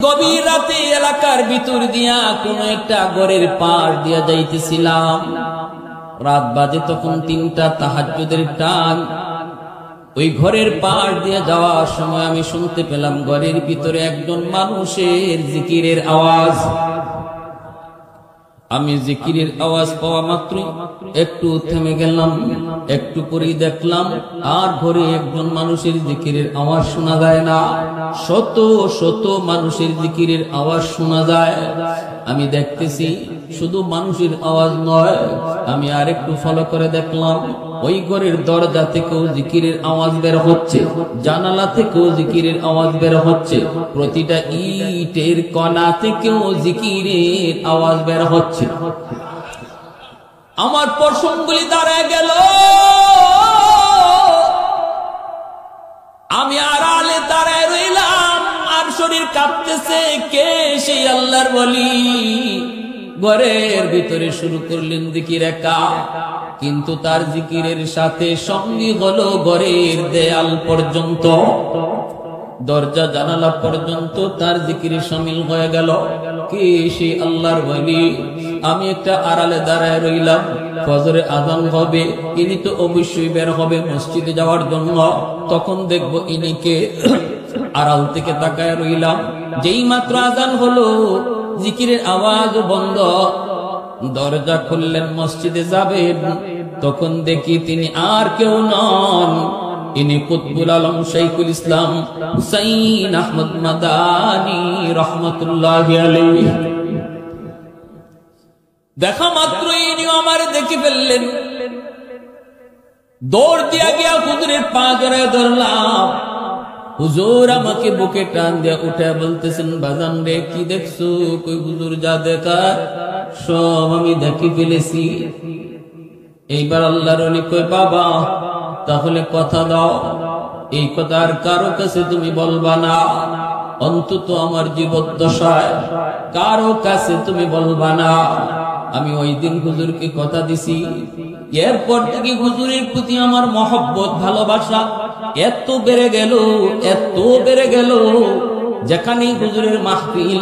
গভীর রাতে এলাকার ভিতর দিয়া কোন একটা ঘরের পাশ দিয়া যাইতেছিলাম। রাত বাজে তখন 3টা, তাহাজ্জুদের টাইম। ওই ঘরের পাশ দিয়ে যাওয়ার সময় আমি শুনতে পেলাম ঘরের ভিতরে একজন মানুষের জিকিরের আওয়াজ। আমি জিকিরের আওয়াজ পাওয়া মাত্রই একটু থেমে গেলাম, একটু পরেই দেখলাম আর ঘরে একজন মানুষের জিকিরের আওয়াজ শোনা যায় না, শত শত মানুষের জিকিরের আওয়াজ শোনা যায়। আমি দেখতেছি শুধু মানুষের আওয়াজ নয়, আমি আরেকটু ফলো করে দেখলাম ওই ঘরের দরজা থেকেও জিকিরের আওয়াজ বের হচ্ছে, জানালা থেকেও জিকিরের আওয়াজ বের হচ্ছে, প্রতিটা ইটের কণা থেকেও জিকিরের আওয়াজ বের হচ্ছে। আমার পশমগুলি দাঁড়ায় গেল, আমি আড়ালে দাঁড়ায় রইলাম, আর শরীর কাঁপতেছে। কে সেই আল্লাহর ওলি? ঘরের ভিতরে শুরু করলেন জিকির একা, কিন্তু তার জিকিরের সাথে সঙ্গী হলো ঘরের দেয়াল পর্যন্ত, দরজা জানালা পর্যন্ত তার জিকিরে শামিল হয়ে গেল। কে সেই আল্লাহর ওলি? আমি একটা আড়ালে দাঁড়ায় রইলাম, ফজরে আযান হবে, ইনি তো অবশ্যই বের হবে মসজিদে যাওয়ার জন্য, তখন দেখবো ইনিকে। আড়াল থেকে তাকায় রইলাম, যেই মাত্র আযান হলো জিকিরের আওয়াজ বন্ধ, দরজা খুললেন মসজিদে যাবেন, তখন দেখি তিনি আর কেউ নন, ইনি কুতবুল আলম শাইখুল ইসলাম হুসাইন আহমদ মাদানী রহমতুল্লাহি আলাইহি। দেখা মাত্র ইনি আমার দেখে ফেললেন, দৌড় দিয়া গিয়া হুজুরের পা জড়ায় ধরলাম। হুজুর আমাকে বুকে টান দিয়া উঠে বলতেছেন, বাজান রে কি দেখছো? কই হুজুর যা দেখার সব আমি দেখে ফেলেছি। এইবার আল্লাহর ওলি কই, বাবা তাহলে কথা দাও, এই কথা আর কারো কাছে তুমি বলবা না, অন্তত আমার জীবদ্দশায় কারো কাছে তুমি বলবা না। আমি ওই দিন হুজুরকে কথা দিছি, এরপর থেকে হুজুরের প্রতি আমার মহব্বত ভালোবাসা এত বেড়ে গেল, এত বেড়ে গেল, যেখানে হুজুরের মাহফিল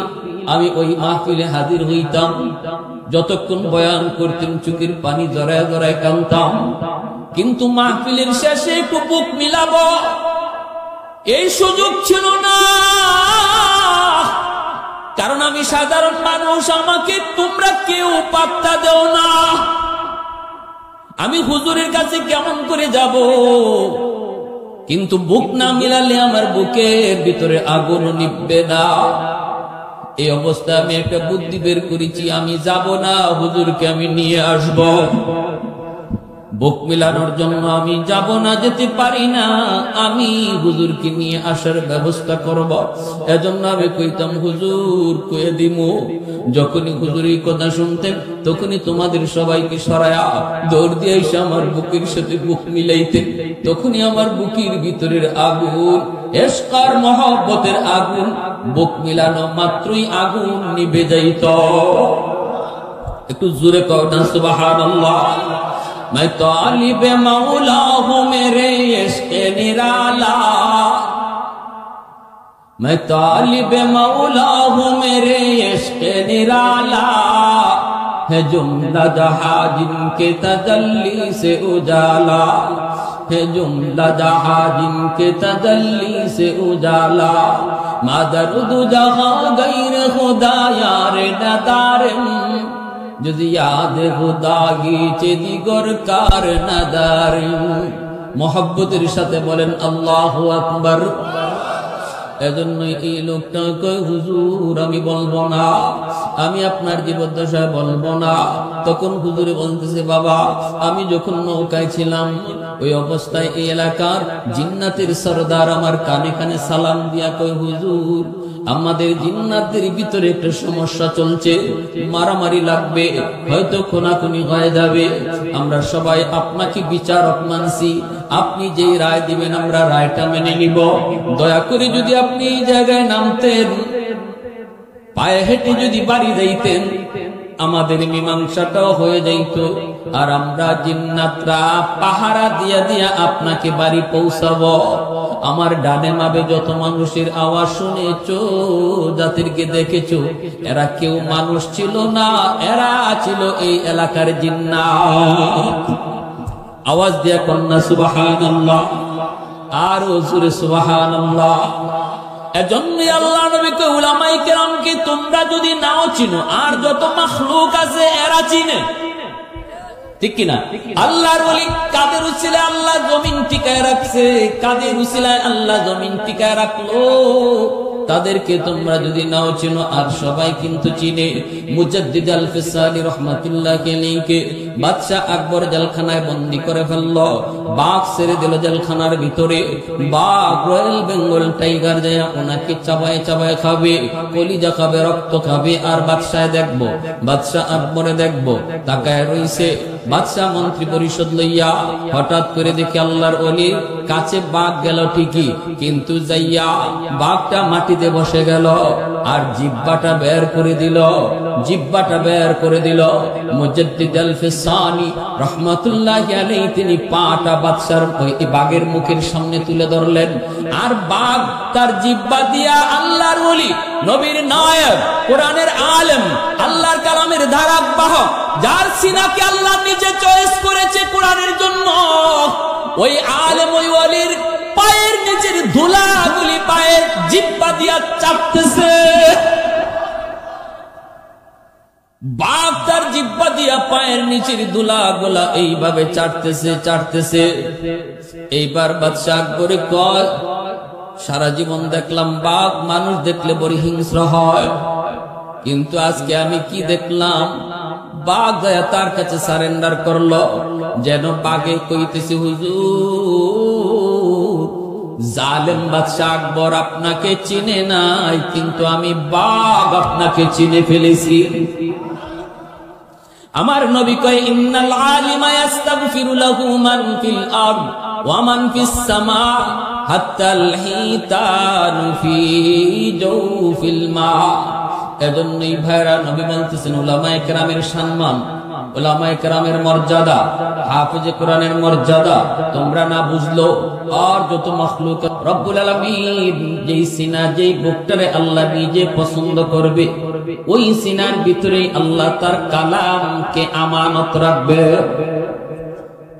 আমি ওই মাহফিলে হাজির হইতাম, যতক্ষণ বয়ান করতেন চোখের পানি জড়ায় জড়ায় কাঁদতাম। কিন্তু মাহফিলের শেষে একটু বুক মিলাবো এই সুযোগ ছিল না, কারণ আমি সাধারণ মানুষ, আমাকে তোমরা কেউ পাত্তা দেও না। আমি হুজুরের কাছে কেমন করে যাব? কিন্তু বুক না মিলালে আমার বুকের ভিতরে আগুন নিভবে না। এই অবস্থায় আমি একটা বুদ্ধি বের করেছি, আমি যাব না, হুজুরকে আমি নিয়ে আসব। বুক মিলানোর জন্য আমি যাব না, যেতে পারি না, আমি হুজুরকে নিয়ে আসার ব্যবস্থা করব। এজন্য আমি কইতাম, হুজুর কয়ে দিমু। যখনই হুজুর এই কথা শুনতেন, তখনই তোমাদের সবাইকে সরায়া দৌড় দিয়ে এসে আমার বুকের সাথে বুক মিলাইতেন। তখনই আমার বুকের ভিতরের আগুন, ইশক আর মহব্বতের আগুন, বুক মিলানো মাত্রই আগুন নিভে যাইত। একটু জোরে কও না সুবহানাল্লাহ। मैं तालिब मौला हूँ मेरे इश्क निराला, मैं तालिब मौला हूँ मेरे इश्क निराला, है जुमला जहां जिनके तजल्ली से उजाला, है जुमला जहां जिनके तजल्ली से उजाला, मादरुद जहां गैर खुदा यार नदारम, যদি याद खुदा গিয়েছে দিগর কার নাদার। মোহাব্বতের সাথে বলেন আল্লাহু আকবার। এজন্যই এই লোকটা কয়, হুজুর আমি বলবো না, আমি আপনার জীবদ্দশায় বলবো না। তখন হুজুরে বলতেছে, বাবা আমি যখন নৌকায় ছিলাম, ওই অবস্থায় এই এলাকার জিন্নাতের সরদার আমার কানে কানে সালাম দিয়া কয়, হুজুর আমাদের জিন্নাতের ভিতরে একটা সমস্যা চলছে, মারামারি লাগবে, হয়তো খুনাখুনি হয়ে যাবে, আমরা সবাই আপনাকে বিচারক মানছি, আপনি যেই রায় দিবেন আমরা রায়টা মেনে নিব। দয়া করে যদি আপনি এই জায়গায় নামতেন, পায়ে হেঁটে যদি বাড়ি যাইতেন, আমাদের মীমাংসাটাও হয়ে যাইত, আর আমরা জিন্নাতরা পাহারা দিয়া দিয়া আপনাকে বাড়ি পৌঁছাবো। আমার ডানে মাবে যত মানুষের আওয়াজ শুনেছো, যাদেরকে দেখেছো, এরা কেউ মানুষ ছিল না, এরা ছিল এই এলাকার জিন্নাত। আওয়াজ দিয়া কন্যা সুবহানাল্লাহ, আর জোরে সুবহানাল্লাহ। এজন্যই আল্লাহ নবীকে উলামায়ে কেরামকে তোমরা যদি নাও চিনো, আর যত মাখলুক আছে এরা চিনে, ঠিক কিনা? আল্লাহর ওলি কাদের উসিলায় আল্লাহ জমিন টিকায় রাখছে, কাদের উসিলায় আল্লাহ জমিন টিকায় রাখলো, তাদেরকে তোমরা যদি নাও চিনো, আর সবাই কিন্তু চিনে। মুজাদ্দিদ আল ফিসালি রাহমাতুল্লাহি আলাইহি বাদশা আকবর জেলখানায় বন্দী করে ফেললো, বাঘ ছেড়ে দিল জেলখানার ভিতরে। বাঘ রয়্যাল বেঙ্গল টাইগার যায় ওনাকে চাবায় চাবায় খাবে, কলিজা খাবে, রক্ত খাবে। আর বাদশায় দেখবো, বাদশাহ আকবরে দেখবো তাকায় রইছে। বাদশাহ মন্ত্রী পরিষদ লইয়া হঠাৎ করে দেখে আল্লাহর ওলির কাছে বাঘ গেল ঠিকই, কিন্তু যাইয়া বাঘটা মাটিতে বসে গেল, আর জিহ্বাটা বের করে দিল, জিহ্বাটা বের করে দিল। মুজাদ্দিদ আল ফিসানি রাহমাতুল্লাহি আলাইহি তিনি পাটা বাদশার ওই বাঘের মুখের সামনে তুলে ধরলেন, আর বাঘ তার জিহ্বা দিয়া আল্লাহর ওলি, নবীর নায়ক, কোরআনের আলেম, আল্লাহর কালামের ধারাক বাহক, যার সিনাকে আল্লাহ নিজে চয়েস করেছে কোরআনের জন্য, ওই আলেম, ওই ওলির পায়ের নিচের ধুলাগুলি পায়ের জিহ্বা দিয়া চাপতেছে। বাঘ তার জিহ্বা দিয়া পায়ের নিচের ধুলাগুলা এইভাবে চাটতেছে চাটতেছে। এইবার বাদশা আকবরে কয়, সারা জীবন দেখলাম বাঘ মানুষ দেখলে বড় হিংস্র হয়, কিন্তু আজকে আমি কি দেখলাম, বাঘ যায় তার কাছে সারেন্ডার করলো, যেন বাঘে কইতেছে, হুজুর জালেম বাদশা আকবর আপনাকে চিনে নাই, কিন্তু আমি বাঘ আপনাকে চিনে ফেলেছি। আমার নবী কয়, ইন্নাল আলিমা ইস্তাগফিরু লাহু মান ফিল আরদ ওয়া মান ফিস সামা হাত্তাল হিতানু ফি জাওফিল মা। এজন্যই ভাইরা নবী বলতেছেন, উলামায়ে কেরামের সম্মান, উলামায়ে কেরামের মর্যাদা, হাফেজে কোরআনের মর্যাদা তোমরা না বুঝলো, আর যত মাখলুক রব্বুল আলামিন যেই সিনা, যেই বুকটারে আল্লাহ নিজে পছন্দ করবে, ওই সিনার ভিতরে আল্লাহ তার কালামকে আমানত রাখবে।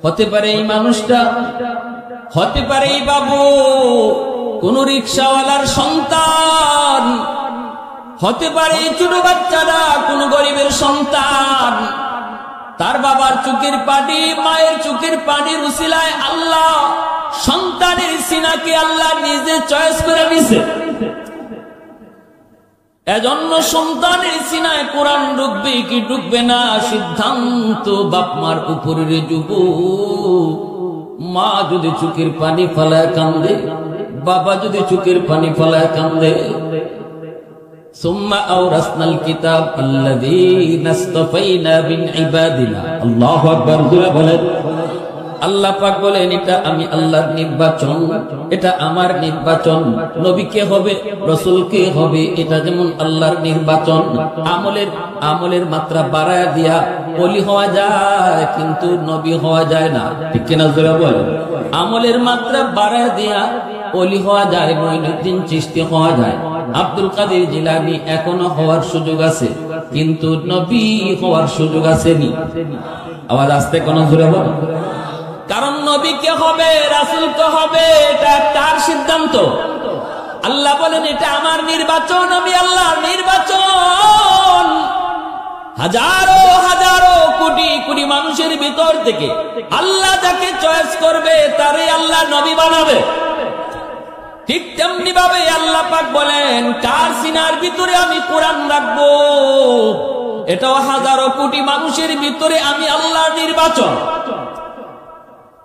হতে পারে এই মানুষটা, হতে পারে এই বাবু কোন রিকশাওয়ালার সন্তান, হতে পারে এই ছোট বাচ্চারা কোন গরিবের সন্তান, তার বাবার চোখের পানি, মায়ের চোখের পানির উসিলায় আল্লাহ সন্তানের সিনাকে আল্লাহ নিজে চয়েস করে নিছে। এজন্য সন্তানের সিনায় কোরআন ঢুকবে কি ঢুকবে না, সিদ্ধান্ত বাপমার উপরে রে যুবক। মা যদি চোখের পানি ফলায় কান্দে, বাবা যদি চোখের পানি ফলায় কান্দে, সুম্মা আওরাসনাল কিতাব আল্লাযীনা ইসতাফাইনা মিন ইবাদিনা। আল্লাহু আকবার, জোরে বলেন। আল্লাহ পাক বলেন, এটা আমি আল্লাহর নির্বাচন, এটা আমার নির্বাচন। নবী কে হবে, রাসূল কে হবে, এটা যেমন আল্লাহর নির্বাচন। আমলের মাত্রা বাড়ায়া দিয়া ওলি হওয়া যায়, কিন্তু নবী হওয়া যায় না, ঠিক কিনা জোরে বলেন। আমলের মাত্রা বাড়ায়া দিয়া ওলি হওয়া যায়, মঈনুদ্দিন চিশতি হওয়া যায়, আব্দুল কাদের জিলানী এখনো হওয়ার সুযোগ আছে, কিন্তু নবী হওয়ার সুযোগ আসেনি। আওয়াজ আসতে কোন জোরে বলেন। কারণ নবী কে হবে, রাসূল কে হবে, এটা তার সিদ্ধান্ত। আল্লাহ বলেন, এটা আমার নির্বাচন, আমি আল্লাহর নির্বাচন। হাজারো হাজারো কোটি কোটি মানুষের ভিতর থেকে আল্লাহ যাকে চয়েস করবে তারে আল্লাহ নবী বানাবে। ঠিক তেমনি ভাবে আল্লাহ পাক বলেন, কার সিনার ভিতরে আমি কোরআন রাখবো, এটাও হাজারো কোটি মানুষের ভিতরে আমি আল্লাহর নির্বাচন।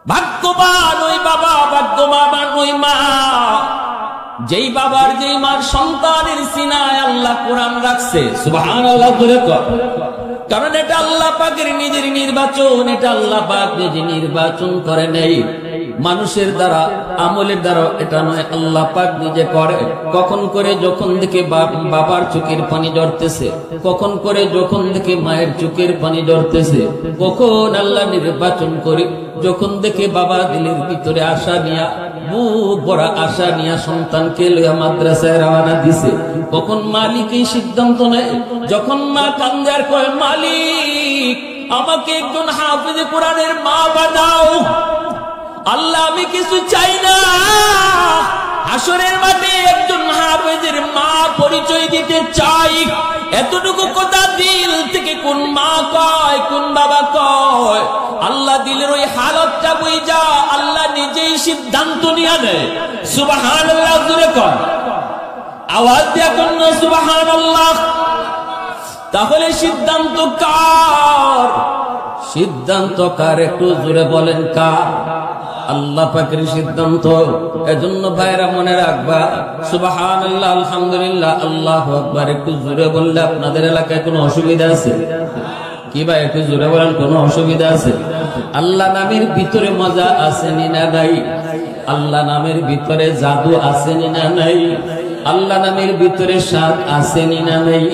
ভাগ্যবান ওই বাবা, ভাগ্যবান ওই মা, যেই বাবার যেই মার সন্তানের সিনায় আল্লাহ কোরআন রাখছে। সুবহানাল্লাহ বলে কর, কারণ এটা আল্লাহ পাকের নিজের নির্বাচন, এটা আল্লাহ পাক নিজে নির্বাচন করে নেই। মানুষের দ্বারা আমলের দ্বারা এটা নয়, আল্লাহ পাক নিজে করে। কখন করে? যখন দেখে বাবার চোখের পানি ঝরতেছে, কখন করে? যখন দেখে মায়ের চোখের পানি ঝরতেছে, কখন আল্লাহ নির্বাচন করে যখন দেখে বাবা দিলের ভিতরে আশা নিয়া, বুক ভরা আশা নিয়া সন্তানকে লইয়া মাদ্রাসায় রওনা দিছে, কখন মালিক এই সিদ্ধান্ত নেয়, যখন মা কান্দে আর কয়, মালিক আমাকে একজন হাফেজে কোরআনের মা বানাও। আল্লাহ আমি কিছু চাই না, হাসরের মাঠে একজন হাফেজের মা পরিচয় দিতে চাই। এতটুকু কথা দিল থেকে কোন মা কয়, কোন বাবা কয়, আল্লাহ দিলের ওই হালতটা বুঝা আল্লাহ নিজেই সিদ্ধান্ত নিয়ে নেয়। সুবহানাল্লাহ, জোরে কর, আওয়াজ দিয়া কোন সুবহানাল্লাহ। তাহলে সিদ্ধান্ত কার? সিদ্ধান্ত কার? একটু জোরে বলেন কার? আল্লাহ পাকের সিদ্ধান্ত। এজন্য ভাইরা মনে রাখবা, সুবহানাল্লাহ, আলহামদুলিল্লাহ, আল্লাহু আকবার একটু জোরে বললে আপনাদের এলাকায় কোনো অসুবিধা আছে কি? ভাই একটু জোরে বলেন, কোনো অসুবিধা আছে? আল্লাহ নামের ভিতরে মজা আছে না নাই? আল্লাহ নামের ভিতরে জাদু আছে না নাই? আল্লাহ নামের ভিতরে স্বাদ আছে না নাই?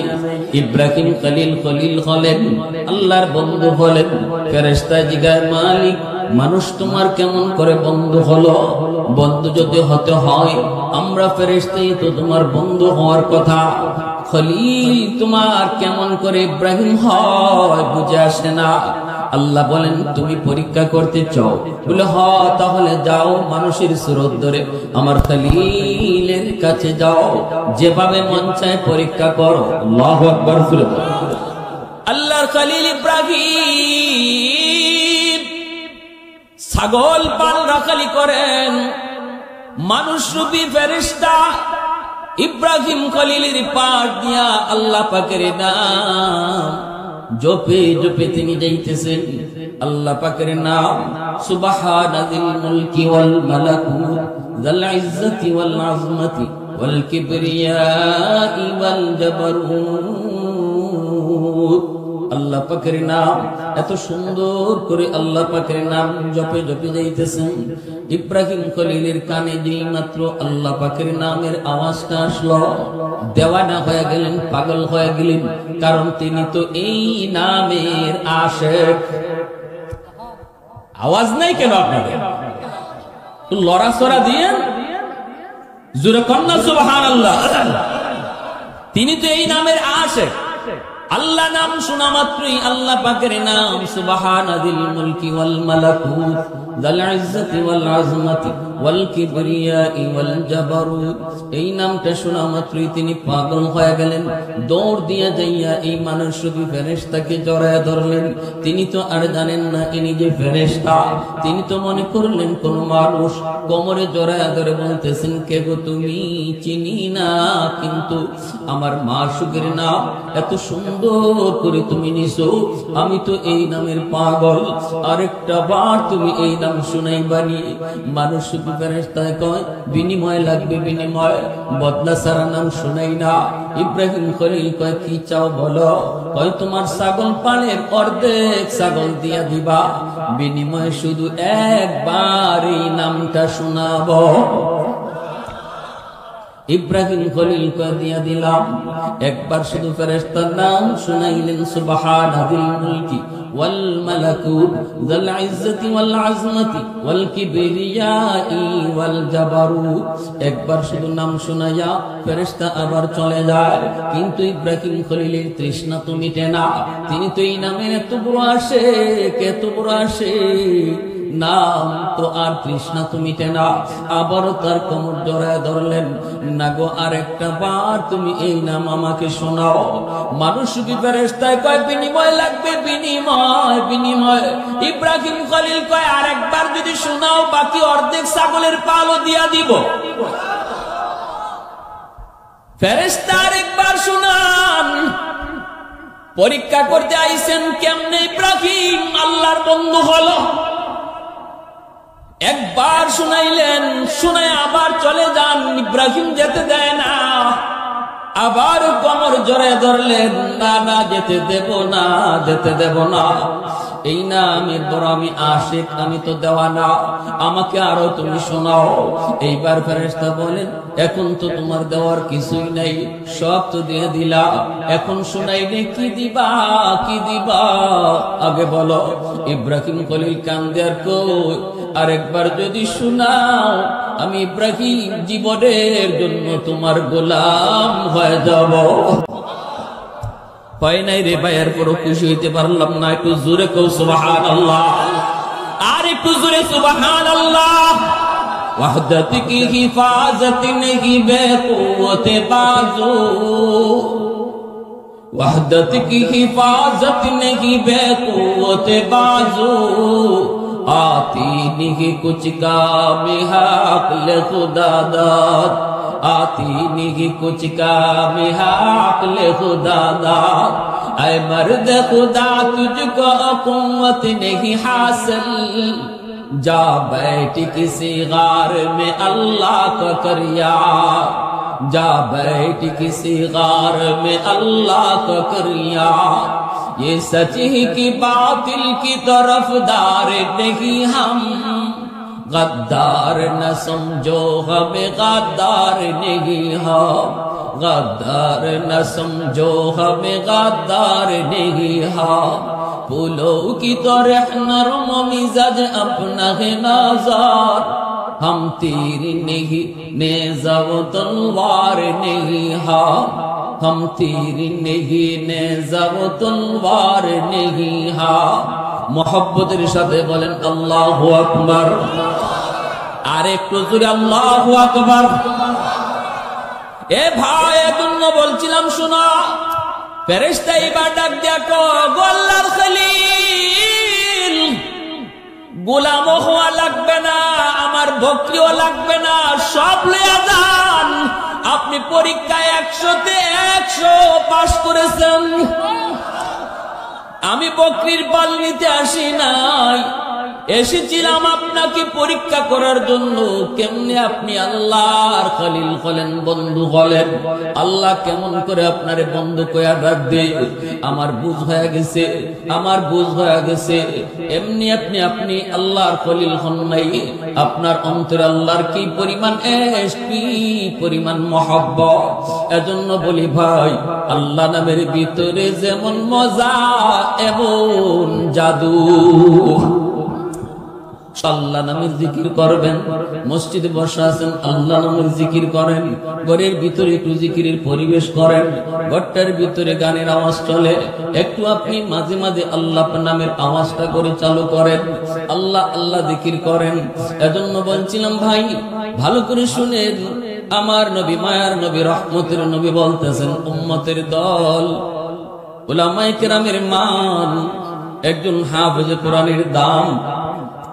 ইব্রাহিম খলিল হলেন, আল্লাহর বন্ধু হলেন। ফেরেশতা জিগায়, মালিক মানুষ তোমার কেমন করে বন্ধু হলো? বন্ধু যদি হতে হয় আমরা ফেরেশতাই তো তোমার বন্ধু হওয়ার কথা। খলিল তোমার কেমন করে ইব্রাহিম হয় বুঝে আসে না। আল্লাহ বলেন, তুমি পরীক্ষা করতে চাও? বলে হ, তাহলে যাও মানুষের সুরত ধরে আমার খলিলের কাছে যাও, যেভাবে মন চায় পরীক্ষা করো। আল্লাহু আকবার। আল্লাহর খলিল ইব্রাহিম ছাগল পাল রাখালি করেন। মানুষ রূপী ফেরেশতা ইব্রাহিম খলিলের পাশ দিয়া আল্লাহ পাকের নাম জপে জপে তিনি যাইতেছেন। আল্লাহ পাকের নাম সুবহানাল মুলকি ওয়াল মালাকুত যাল ইজ্জতি ওয়াল আযমাতি ওয়াল কিবরিয়াই ওয়াল জাবরুত। আল্লাহ পাকের নাম এত সুন্দর করে আল্লাহ পাকের নাম জপে জপে যাইতেছেন। ইব্রাহিম খলিলের কানে যেই মাত্র আল্লাহ পাকের নামের আওয়াজটা আসলো, দেওয়ানা হয়ে গেলেন, পাগল হয়ে গেলেন। কারণ তিনি তো এই নামের আশিক। আওয়াজ নাই কেন আপনাদের? লড়াচড়া দিয়ে জোরে কন্যা সুবহানাল্লাহ। তিনি তো এই নামের আশিক। আল্লাহ নাম শোনা মাত্রই আল্লাহ পাকের নাম সুবহানাল মুলকি ওয়াল মালাকুত যাল ইজ্জতি ওয়াল আযমাতি ওয়াল কিবরিয়াই ওয়াল জাবরুত, এই নামটা শোনা মাত্রই তিনি পাগল হয়ে গেলেন। দৌড় দিয়ে যাইয়া এই মানুষরূপী ফেরেশতাকে জড়ায় ধরলেন। তিনি তো আর জানেন না ইনি যে ফেরেশতা। তিনি তো মনে করলেন কোন মানুষ। কোমরে জড়ায় ধরে বলতেছেন, কে গো তুমি? চিনি না, কিন্তু আমার মাশূকের নাম এত সুন্দর করে তুমি নিছো, আমি তো এই নামের পাগল। আরেকটা বার তুমি এই নাম শুনাইবানি। মানুষ ফেরেশতায় কয়, বিনিময় লাগবে, বিনিময়, বদলা ছাড়া নাম শুনাই না। ইব্রাহিম খলিল কয়, কি চাও বলো? কয়, তোমার ছাগল পালের অর্ধেক ছাগল দিয়া দিবা, বিনিময়ে শুধু একবার এই নামটা শোনাবো। ইব্রাহিম খলিল কয়, দিয়া দিলাম। একবার শুধু ফেরেশতার নাম শুনাইলেন, সুবহানাল মুলকি ওয়াল মালাকুত যাল ইজ্জতি ওয়াল আযমাতি ওয়াল কিবরিয়াই ওয়াল জাবরুত। একবার শুধু নাম শোনায়া ফেরেশতা আবার চলে যায়। কিন্তু ইব্রাহিম খলিলের তৃষ্ণা তো মিটে না। তিনি তো এই নামের এত বড় আশিক, এত বড় আশিক, নাম তো আর তৃষ্ণা তো মিটে না। আবারও তার কোমর জড়ায় ধরলেন, না গো আরেকটা বার তুমি এই নাম আমাকে শোনাও। মানুষ কি ফেরেশতায় কয়, বিনিময় লাগবে, বিনিময়, বিনিময়। ইব্রাহিম খলিল কয়, আরেকবার যদি শোনাও বাকি অর্ধেক ছাগলের পালও দিয়া দিব। ফেরেশতা আরেকবার শোনান। পরীক্ষা করতে আইছেন কেমনে ইব্রাহিম আল্লাহর বন্ধু হলো। একবার শুনাইলেন, শুনে আবার চলে যান। ইব্রাহিম যেতে দেয় না। আবার কোমর জড়ায় ধরলেন, না না যেতে দেব না, যেতে দেব না। এই নামের বড় আমি আশিক, আমি তো দেওয়ানা, আমাকে আরো তুমি শোনাও। এইবার ফেরেশতা বলেন, এখন তো তোমার দেওয়ার কিছুই নাই, সব তো দিয়ে দিলা, এখন শোনাইলে কি দিবা, কি দিবা আগে বলো। ইব্রাহিম খলিল কান্দে আর কই, আরেকবার যদি শোনাও আমি ইব্রাহিম জীবনের জন্য তোমার গোলাম হয়ে যাব। হয় নাই রে ভাই, এরপরও খুশি হইতে পারলাম না। একটু জোরে কও সুবহানাল্লাহ, আর একটু জোরে সুবহানাল্লাহ। वहदत की हिफाजत नहीं बेक़ुव्वत बाजू, वहदत की हिफाजत नहीं बेक़ुव्वत बाजू, आती नहीं कुछ काम है अक़्ल खुदा दाद, आती नहीं कुछ काम है अक़्ल खुदा दाद। ऐ मर्द खुदा तुझको क़ुव्वत नहीं हासिल, जा बैठ किसी गार में अल्लाह का कर यार, जा बैठ किसी गार में अल्लाह का कर यार। ये सच ही कि बातिल की तरफदार नहीं हम, गद्दार न समझो हमें गद्दार नहीं हम, गद्दार न समझो हमें गद्दार नहीं हम। फूलों की तरह नरम मिजाज अपना है नाज़ार, हम तीर नहीं नेज़ा वो तलवार नहीं हम, हम तीर नहीं नेज़ा वो तलवार नहीं हम। मोहब्बतेर साथे बोलेन अल्लाहु আকবার, আর একটু জোরে আল্লাহু আকবার। এ ভাই, এজন্য বলছিলাম শোনা, ফেরেশতা এবার ডাক দিয়া কয়, আল্লাহর খলিল, গোলামও হওয়া লাগবে না, আমার বকরিও লাগবে না, সব লইয়া যান। আপনি পরীক্ষায় 100তে 100 পাস করেছেন। আমি বকরির পাল নিতে আসি নাই, এসেছিলাম আপনাকে পরীক্ষা করার জন্য। কেমনে আপনি আল্লাহর খলিল হলেন, বন্ধু হলেন? আল্লাহ কেমন করে আপনারে বন্ধু কয়া ডাক দে? আমার বুঝ হয়ে গেছে, আমার বুঝ হয়ে গেছে। এমনি আপনি আল্লাহর খলিল হন নাই। আপনার অন্তরে আল্লাহর কি পরিমাণ এশক, কি পরিমাণ মহব্বত। এজন্য বলি ভাই, আল্লাহ নামের ভিতরে যেমন মজা এমন জাদু। আল্লাহ নামের জিকির করবেন। মসজিদে বসে আছেন, আল্লাহ নামের জিকির করেন। ঘরের ভিতরে একটু জিকিরের পরিবেশ করেন। ঘরটার ভিতরে গানের আওয়াজ চলে, একটু আপনি মাঝে মাঝে আল্লাহ নামের আওয়াজটা করে চালু করেন, আল্লাহ আল্লাহ জিকির করেন। এজন্য বলছিলাম ভাই, ভালো করে শুনেন। আমার নবী, মায়ার নবী, রহমতের নবী বলতেছেন, উম্মতের দল, উলামায়ে কেরামের মান, একজন হাফেজে কোরআনের দাম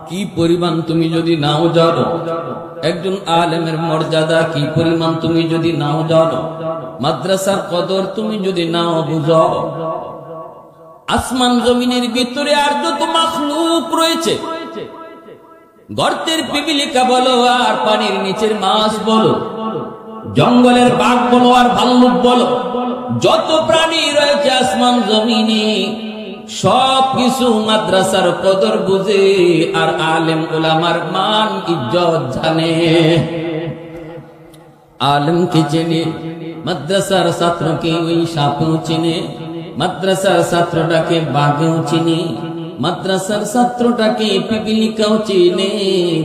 কি পরিমাণ তুমি যদি নাও জানো, একজন আলেমের মর্যাদা কি পরিমাণ তুমি যদি নাও জানো, মাদ্রাসার কদর তুমি যদি নাও বুঝো, আসমান জমিনের ভিতরে আর যত মাখলুক রয়েছে, গর্তের পিপিলিকা বলো আর পানির নিচের মাছ বলো, জঙ্গলের বাঘ বলো আর ভাল্লুক বলো, যত প্রাণী রয়েছে আসমান জমিনে, সব কিছু মাদ্রাসার কদর বুঝে আর আলেম উলামার মান ইজ্জত জানে। আলেমকে চেনে, মাদ্রাসার ছাত্রকে ওই সাপেও চিনে, মাদ্রাসার ছাত্রটাকে বাঘেও চিনে, মাদ্রাসার ছাত্রটাকে পিপিলিকাও চিনে,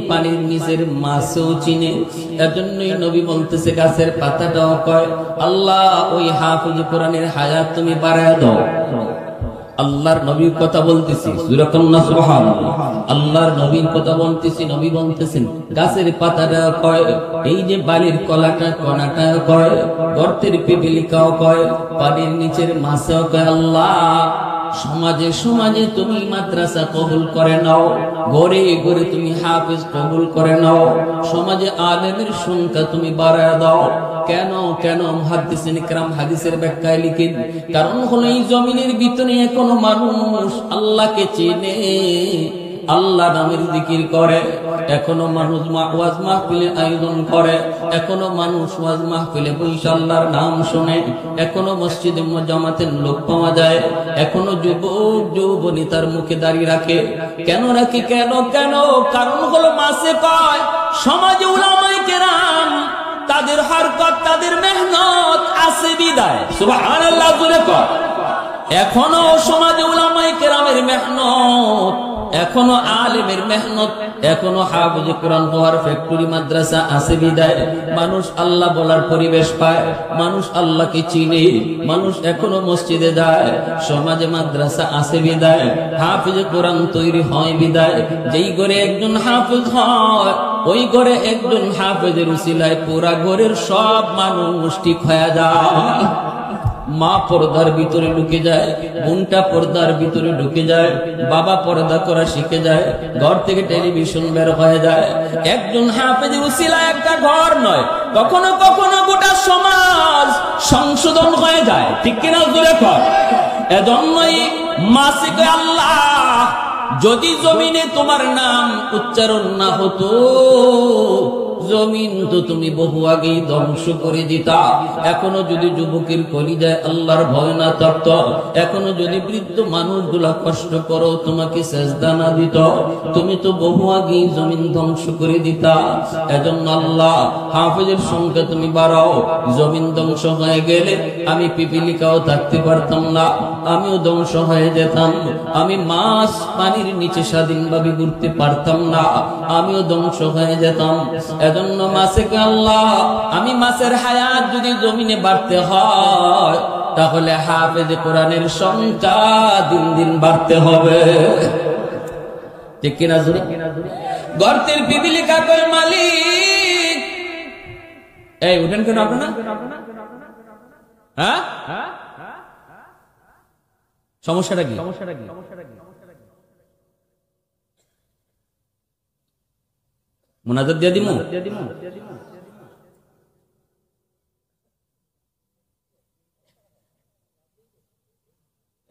পানির নিচের মাছও চিনে। এজন্যই নবী বলতেছে, গাছের পাতাটাও কয়, আল্লাহ ওই হাফিজ কোরআনের হায়াত তুমি বাড়ায় দাও। আল্লাহর নবীর কথা বলতেছি, সুরাকান্না সুবহানাল্লাহ। আল্লাহর নবীর কথা বলতেছি, নবী বলতেছেন গাছের পাতাটা কয়, এই যে বালির কলাটা কণাটা কয়, গর্তের পিপিলিকাও কয়, পানির নিচের মাছও কয়। আল্লাহ সমাজে সমাজে তুমি মাদ্রাসা কবুল করে নাও, ঘরে ঘরে তুমি হাফেজ কবুল করে নাও, সমাজে আলেমের সংখ্যা তুমি বাড়ায় দাও। কেন কেন মুহাদ্দিসিন কিরাম হাদিসের ব্যাখ্যায় লিখেন, কারণ হলো এই জমিনের ভিতরে এখনো মানুষ আল্লাহকে চেনে, আল্লাহ নামের জিকির করে। এখনো মানুষ ওয়াজ মাহফিলে আয়োজন করে, এখনো মানুষ ওয়াজ মাহফিলে বসে আল্লাহর নাম শুনে, এখনো মসজিদে জামাতের লোক পাওয়া যায়, এখনো যুবক যৌবনী তার মুখে দাঁড়িয়ে রাখে। কেন রাখি? কেন কেন? কারণ হলো মাসে কয় সমাজে উলামায়ে কেরাম তাদের হরকত তাদের মেহনত আছে বিদায়। সুবহানাল্লাহ জোরে কর। এখনো সমাজে উলামায়ে কেরামের মেহনত, এখনো আলেমের মেহনত, এখনো হাফেজ কোরআন হওয়ার ফ্যাক্টরি মাদ্রাসা আছে বিদায় মানুষ আল্লাহ বলার পরিবেশ পায়, মানুষ আল্লাহকে চিনে, মানুষ এখনো মসজিদে যায়। সমাজে মাদ্রাসা আছে বিদায় হাফেজ কোরআন তৈরি হয় বিদায়। যেই ঘরে একজন হাফেজ হয় ওই ঘরে একজন হাফেজের উসিলায় পুরা ঘরের সব মানুষ ঠিক হয়ে যায়। মা পর্দার ভিতরে ঢুকে যায়, বোনটা পর্দার ভিতরে ঢুকে যায়, বাবা পর্দা করা শিখে যায়, ঘর থেকে টেলিভিশন বের হয়ে যায়। একজন হাফেজের উসিলায় একটা ঘর নয়, কখনো কখনো গোটা সমাজ সংশোধন হয়ে যায়। ঠিক কিনা জোরে কর। এজন্যই মাসিক আল্লাহ যদি জমিনে তোমার নাম উচ্চারণ না হতো জমিন তো তুমি বহু আগেই ধ্বংস করে দিতা। এখনো যদি যুবকের কলিজায় আল্লাহর ভয় না থাকত, এখনো যদি বৃদ্ধ মানুষগুলা কষ্ট করো তোমাকে সেজদা না দিত, তুমি তো বহু আগেই জমিন ধ্বংস করে দিতা। এজন্য আল্লাহ হাফেজের সংখ্যা তুমি বাড়াও। জমিন ধ্বংস হয়ে গেলে আমি পিপিলিকাও থাকতে পারতাম না, আমিও ধ্বংস হয়ে যেতাম। আমি মাছ পানির নিচে স্বাধীনভাবে ঘুরতে পারতাম না, আমিও ধ্বংস হয়ে যেতাম। এজন্য মাসিক আল্লাহ আমি মাসের হায়াত যদি জমিনে বাড়তে হয় তাহলে হাফেজ কোরআনের সংখ্যা দিন দিন বাড়তে হবে। ঠিক কিনা জোরে? গর্তের পিপিলিকা কই মালিক এই উঠেন কেন আপনারা? হ্যাঁ সমস্যাটা কি? মুনাজাত দিয়ে দিমু?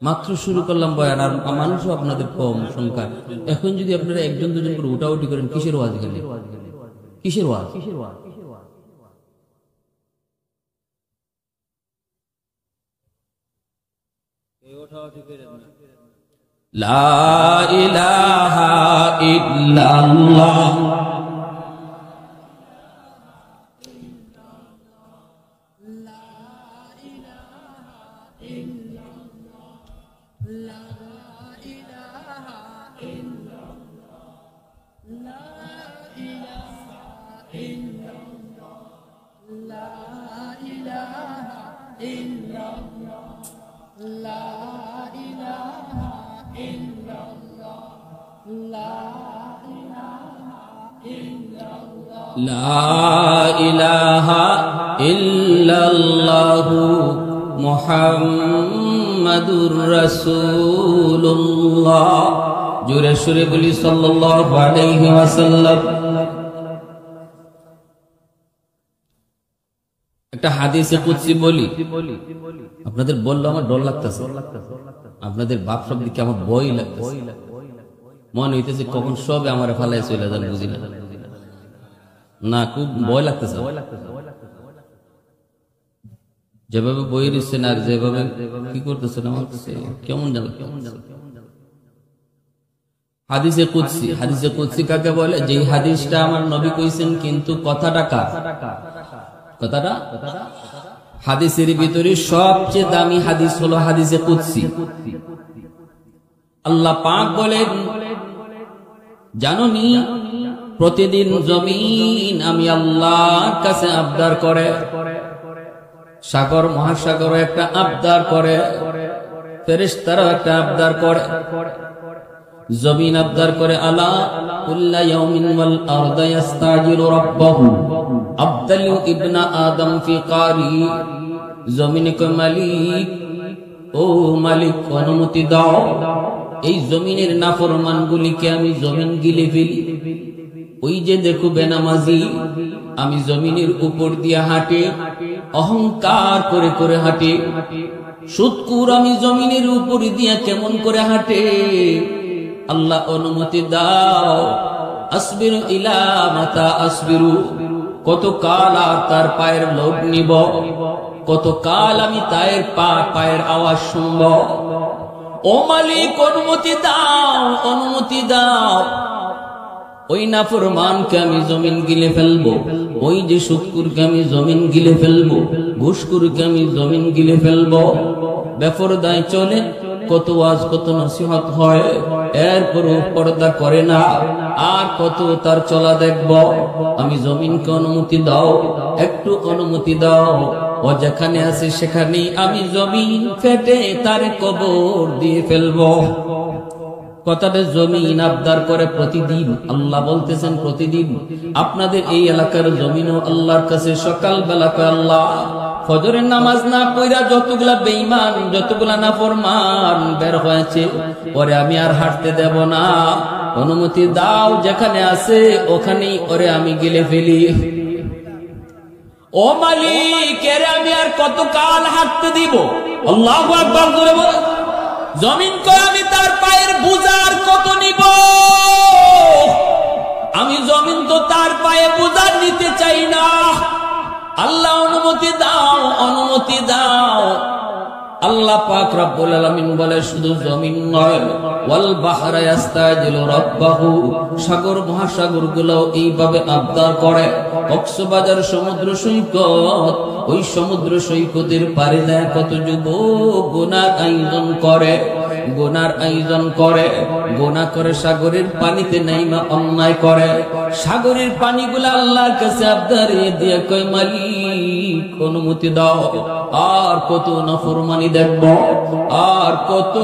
মাত্র শুরু করলাম বয়ান আর মানুষও আপনাদের কম সংখ্যা। এখন যদি আপনারা একজন দুজন করে উঠাউটি করেন কিসের ওয়াজ গেলে? কিসের ওয়াজ? লা ইলাহা ইল্লাল্লাহ লা ইলাহা ইল্লাল্লাহু মুহাম্মাদুর রাসূলুল্লাহ। জোরে সুরে বলি সাল্লাল্লাহু আলাইহি ওয়াসাল্লাম। একটা হাদিসে কুদসি বলি, আপনাদের বললো আমার ডর লাগতেছে, আপনাদের বাপ সব দিকে আমার ভয় লাগতেছে, মনে হইতেছে কখন সবে আমার ফালায় চলে যান, বুঝি না খুব ভয় লাগতেছে। যেভাবে বই দিচ্ছেন আর যেভাবে কি করতেছেন আমার কেমন জানো কেমন জানো। হাদিসে কুদসি, হাদিসে কুদসি কাকে বলে? যে হাদিসটা আমার নবী কইছেন কিন্তু কথাটা কার? কথাটা হাদিসের ভিতরে সবচেয়ে দামি হাদিস হলো হাদিসে কুদসি। আল্লাহ পাক বলেন, জানোনি প্রতিদিন জমিন আমি আল্লাহর কাছে আবদার করে, সাগর মহাসাগর একটা আবদার করে, ফেরেশতারাও একটা আবদার করে, জমিন আবদার করে, আলা কুল্লা ইয়াউমিন ওয়াল আরদা ইস্তাজিলু রাব্বাহু আবদালু ইবনা আদম ফি কারি। জমিন কয় মালিক, ও মালিক অনুমতি দাও এই জমিনের নাফরমানগুলিকে আমি জমিন গিলে ফেলি। ওই যে দেখো বেনামাজি আমি জমিনের উপর দিয়ে হাঁটে, অহংকার করে করে হাঁটে, সুদকুর আমি জমিনের উপর দিয়ে কেমন করে হাঁটে। আল্লাহ অনুমতি দাও আসবিরু ইলা মাতা আসবিরু, কত কাল আর তার পায়ের লোড নিব, কত কাল আমি তার পায়ের আওয়াজ শুনব। ও মালিক অনুমতি দাও, অনুমতি দাও। ওই নাফরমানকে আমি জমিন গিলে ফেলবো, ওই যে সুদখোরকে আমি জমিন গিলে ফেলবো, ঘুষখোরকে আমি জমিন গিলে ফেলবো। বেপরদায় চলে, কত ওয়াজ কত নসিহত হয়, এরপরও পর্দা করে না। আর কত তার চলা দেখব। আমি জমিনকে অনুমতি দাও, একটু অনুমতি দাও। ও যেখানে আছে সেখানেই আমি জমিন ফেটে তার কবর দিয়ে ফেলবো। কথাটা জমিন আবদার করে প্রতিদিন। আল্লাহ বলতেছেন প্রতিদিন। আপনাদের এই এলাকার জমিনও আল্লাহর কাছে সকাল বেলা কয়, আল্লাহ ফজরের নামাজ না পড়া যতগুলা বেঈমান, যতগুলা নাফরমান বের হয়েছে, ওরে আমি আর হাঁটতে দেব না, অনুমতি দাও, যেখানে আছে ওখানেই ওরে আমি গিলে ফেলি। ও মালিক, এরে আমি আর কত কাল হাঁটতে দিব? আল্লাহু আকবার করে বলেন। জমিন কয় আমি তার পায়ের বোঝার কত নিব? আমি জমিন তো তার পায়ে বোঝার নিতে চাই না। আল্লাহ অনুমতি দাও, অনুমতি দাও। আল্লাহ পাক রব্বুল আলামিন বলে শুধু জমিন নয়, ওয়াল বাহরা ইস্তাজিলু রাব্বাহু, সাগর মহাসাগর গুলো এইভাবে আবদার করে। কক্সবাজার সমুদ্র সৈকত, ওই সমুদ্র সৈকতের পারে যায় কত যুবক গুনার আয়োজন করে, গুনার আয়োজন করে, গুনাহ করে সাগরের পানিতে নাইমা অন্যায় করে। সাগরের পানিগুলো আল্লাহর কাছে আবদার দিয়ে কয় মালিক অনুমতি দাও। আর কত নাফরমানি দেখব, আর কত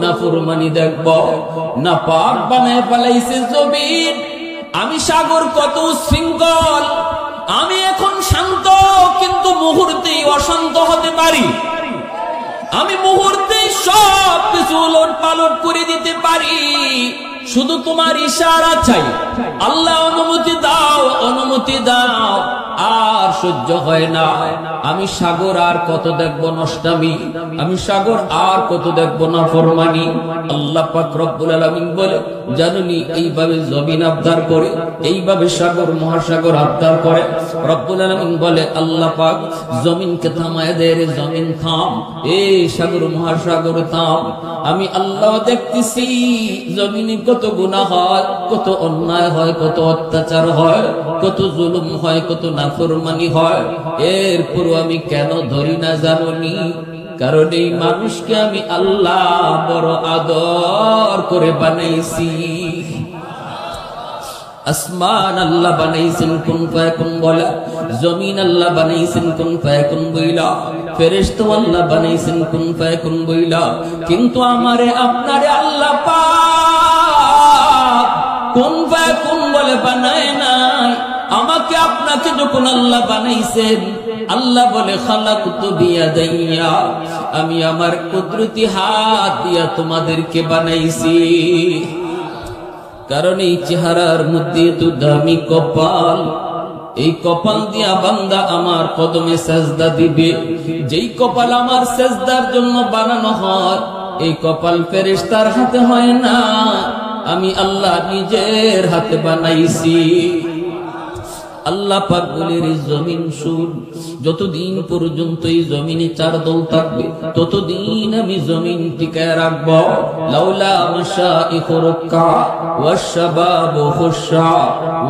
নাফরমানি দেখব। না পাক বানায় ফেলাইছে জমিন। আমি সাগর কত উচ্ছৃঙ্খল, আমি এখন শান্ত, কিন্তু মুহূর্তেই অশান্ত হতে পারি। আমি মুহূর্তেই সব কিছু উলট পালট করে দিতে পারি। শুধু তোমার ইশারা চাই। আল্লাহ অনুমতি দাও, অনুমতি দাও। আর সহ্য হয় না। আমি সাগর আর কত দেখবো নষ্টামি, আমি সাগর আর কত দেখবো নাফরমানি। আল্লাহ পাক রব্বুল আলামিন বলে জানুনি এইভাবে জমিন আবদার করে, এইভাবে সাগর মহাসাগর আবদার করে। রব্বুল আলামিন বলে আল্লাহ পাক জমিনকে থামায় দে রে জমিন থাম, এই সাগর মহাসাগর থাম। আমি আল্লাহ দেখতেছি জমিনে কত গুনাহ হয়, কত অন্যায় হয়, কত অত্যাচার হয়, কত জুলুম হয়, কত নাফরমানি হয়। এরপর আমি কেন ধরি না জানি? কারণ এই মানুষকে আমি আল্লাহ বড় আদর করে বানাইছি। আসমান আল্লাহ বানাইছেন কুন ফায়াকুন বলা, জমিন আল্লাহ বানাইছেন কুন ফায়াকুন বইলা, ফেরেশতা আল্লাহ বানাইছেন কুন ফায়াকুন বইলা। কিন্তু আমারে আপনারে আল্লাহ পাক কুন ফায়াকুন বলে বানায় নাই। আমাকে আপনাকে যখন আল্লাহ বানাইছেন, আল্লাহ বলে খালাকতু বিয়াদাইয়া, আমি আমার কুদরতি হাত দিয়া তোমাদেরকে বানাইছি। কারণ এই চেহারার মধ্যে তো দামি কপাল, এই কপাল দিয়া বান্দা আমার কদমে সেজদা দিবে। যেই কপাল আমার সেজদার জন্য বানানো হয়, এই কপাল ফেরেশতার হাতে হয় না, আমি আল্লাহ নিজের হাতে বানাইছি। আল্লাহ পাক বলেন জমিন শুন, যতদিন পর্যন্ত এই জমিনে চার দল থাকবে ততদিন আমি জমিন টিকায় রাখব। লাউলা মাশাইখু রুক্কা ওয়াশ-শাবাবু খুশা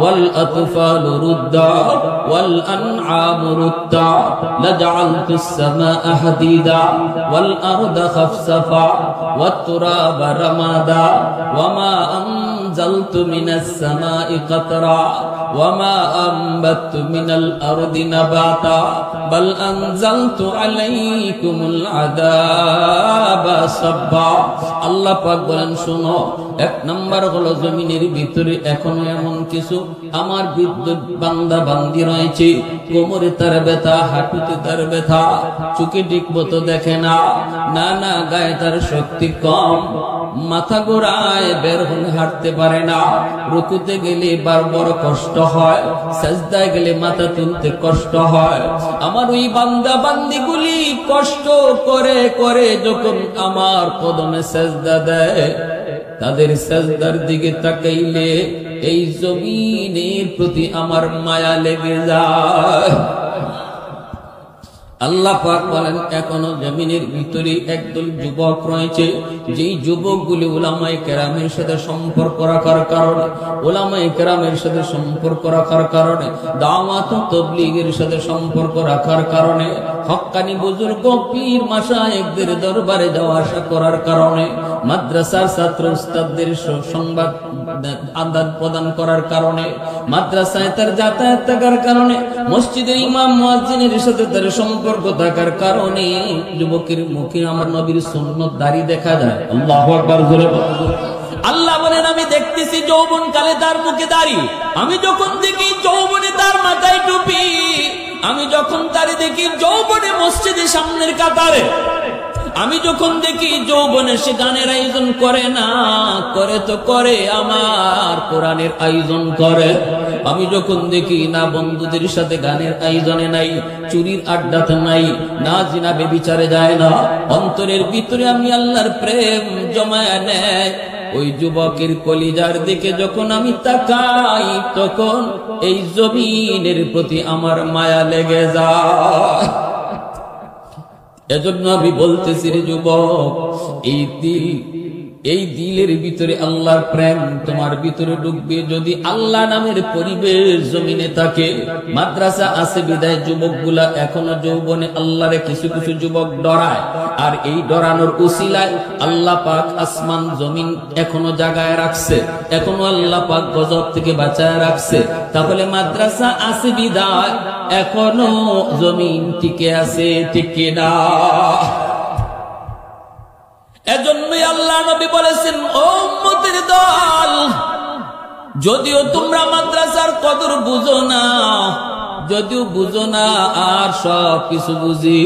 ওয়াল আতফালু রুদ্দা ওয়াল আনআমু রুদ্দা লাজআলতুস সামাআ হাদিদা ওয়াল আরদা খাফসাফা ওয়াত তুরাবা রামাদা ওয়ামা আনজালতু মিনাস সামাই কাতরা ওয়ামা أنبت من الأرض نباتا بل أنزلت عليكم العذاب صبا। আল্লাহ পাক বলেন শুনো, এক নাম্বার হলো জমিনের ভিতরে এখনো এমন কিছু আমার বিদ্যুৎ বান্দা বান্দি রয়েছে, কোমরে তার ব্যথা, হাঁটুতে তার ব্যথা, চোখে ঠিক মতো দেখে না, না না গায়ে তার শক্তি কম, মাথা গোড়ায় বের হয়ে হাঁটতে পারে না, রুকুতে গেলে বড় কষ্ট হয়, সাজদায় গেলে মাথা তুলতে কষ্ট হয়। আমার ওই বান্দা বান্দিগুলি কষ্ট করে করে যখন আমার কদমে সাজদা দেয়, তাদের সাজদার দিকে তাকাইলে এই জমিনের প্রতি আমার মায়া লেগে যায়। আল্লাহ পাক বলেন এখনো জমিনের ভিতরে একদল যুবক রয়েছে, যেই যুবকগুলি উলামায়ে কেরামের সাথে সম্পর্ক রাখার কারণে, উলামায়ে কেরামের সাথে সম্পর্ক রাখার কারণে, দাওয়াত ও তাবলীগের সাথে সম্পর্ক রাখার কারণে, হক্কানি বুজুর্গ পীর মাশায়েখদের দরবারে যাওয়া আসা করার কারণে, মাদ্রাসার ছাত্র উস্তাদদের সংবাদ আদান প্রদান করার কারণে, মাদ্রাসায় তার যাতায়াত থাকার কারণে, মসজিদে ইমাম মুয়াজ্জিনের সাথে তার সম্পর্ক থাকার কারণে যুবকের মুখে আমার নবীর সুন্নত দাড়ি দেখা যায়। আল্লাহু আকবার জোরে বলুন। আল্লাহ বলেন আমি দেখতেছি যৌবন কালে তার মুখে দাড়ি, আমি যখন দেখি যৌবনে তার মাথায় টুপি, আমি যখন তারে দেখি যৌবনে মসজিদের সামনের কাতারে, আমি যখন দেখি যৌবনে সে গানের আয়োজন করে না, করে তো করে আমার কোরআনের আয়োজন করে। আমি যখন দেখি না বন্ধুদের সাথে গানের আয়োজনে নাই, চুরির আড্ডাতে নাই, না জিনা বেবিচারে যায় না, অন্তরের ভিতরে আমি আল্লাহর প্রেম জমায়া নেয়, ওই যুবকের কলিজার দিকে যখন আমি তাকাই তখন এই জমিনের প্রতি আমার মায়া লেগে যায়। এজন্য আমি বলতেছি রে যুবক, এই দিলের ভিতরে আল্লাহর প্রেম তোমার ভিতরে ঢুকবে যদি আল্লাহ নামের পরিবেশ জমিনে থাকে। মাদ্রাসা আছে বিদায় যুবকগুলা এখনো যৌবনে আল্লাহরে কিছু কিছু যুবক ডরায়, আর এই ডরানোর উসিলায় আল্লাহ পাক আসমান জমিন এখনো জাগায় রাখছে, এখনো আল্লাহ পাক গজব থেকে বাঁচায় রাখছে। তাহলে মাদ্রাসা আছে বিদায় এখনো জমিন টিকে আছে, টিকে না। এজন্যই আল্লাহ নবী বলেছেন ও উম্মতের দল, যদিও তোমরা মাদ্রাসার কদর বুঝো না, যদিও বুঝো না আর সব কিছু বুঝি,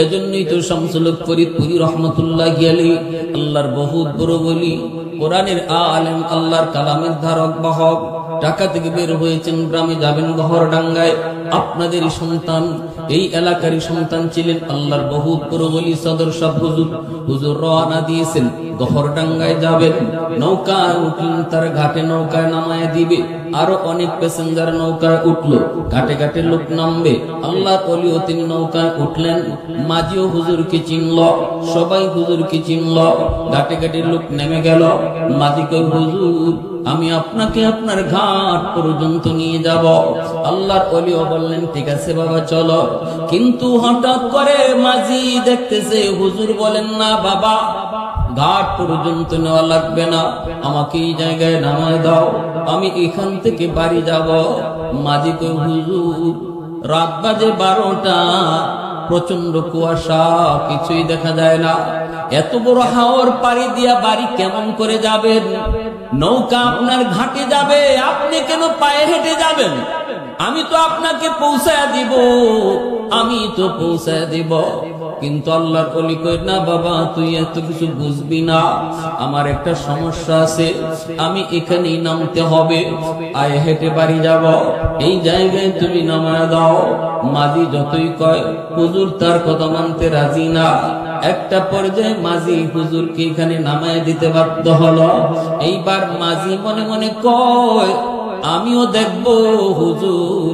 এজন্যই তো শামসুল হক ফরিদপুরি রহমতুল্লাহি আলাইহি আল্লাহর বহুত বড় ওলি, কোরআনের আলেম, আল্লাহর কালামের ধারক বাহক, ঢাকা থেকে বের হয়েছেন, গ্রামে যাবেন গহরডাঙ্গায়, আপনাদের সন্তান এই এলাকারই সন্তান ছিলেন, আল্লাহর বহুত বড় ওলি সদর সাহেব হুজুর রওনা দিয়েছেন, গহরডাঙ্গায় যাবেন, নৌকায় উঠলেন, তার ঘাটে নৌকায় নামায় দিবে, আরো অনেক প্যাসেঞ্জার নৌকায় উঠলো, ঘাটে ঘাটে লোক নামবে, আল্লাহ ওলিও তিনি নৌকায় উঠলেন, মাঝিও হুজুরকে চিনল, সবাই হুজুরকে চিনল, ঘাটে ঘাটে লোক নেমে গেল, মাঝি কই হুজুর আমি আপনাকে আপনার ঘাট পর্যন্ত নিয়ে যাব। আল্লাহর ওলিও বললেন ঠিক আছে বাবা চলো, কিন্তু হঠাৎ করে মাঝি দেখতেছে হুজুর বলেন না বাবা ঘাট পর্যন্ত নেওয়া লাগবে না, আমাকে এই জায়গায় নামায় দাও, আমি এখান থেকে বাড়ি যাব। মাঝি কই হুজুর রাত বাজে 12টা, প্রচন্ড কুয়াশা, কিছুই দেখা যায় না, এত বড় হাওর পাড়ি দিয়া বাড়ি কেমন করে যাবেন? নৌকা আপনার ঘাটে যাবে, আপনি কেন পায়ে হেঁটে যাবেন? আমি তো আপনাকে পৌঁছায় দিব, আমি তো পৌঁছায় দিব। কিন্তু আল্লাহর ওলি কই না বাবা তুই এত কিছু বুঝবি না, আমার একটা সমস্যা আছে, আমি এখানেই নামতে হবে, আয় হেঁটে বাড়ি যাব, এই জায়গায় তুমি নামায় দাও। মাঝি যতই কয় হুজুর তার কথা মানতে রাজি না, একটা পর্যায়ে মাঝি হুজুরকে এখানে নামায় দিতে বাধ্য হলো। এইবার মাঝি মনে মনে কয় আমিও দেখব হুজুর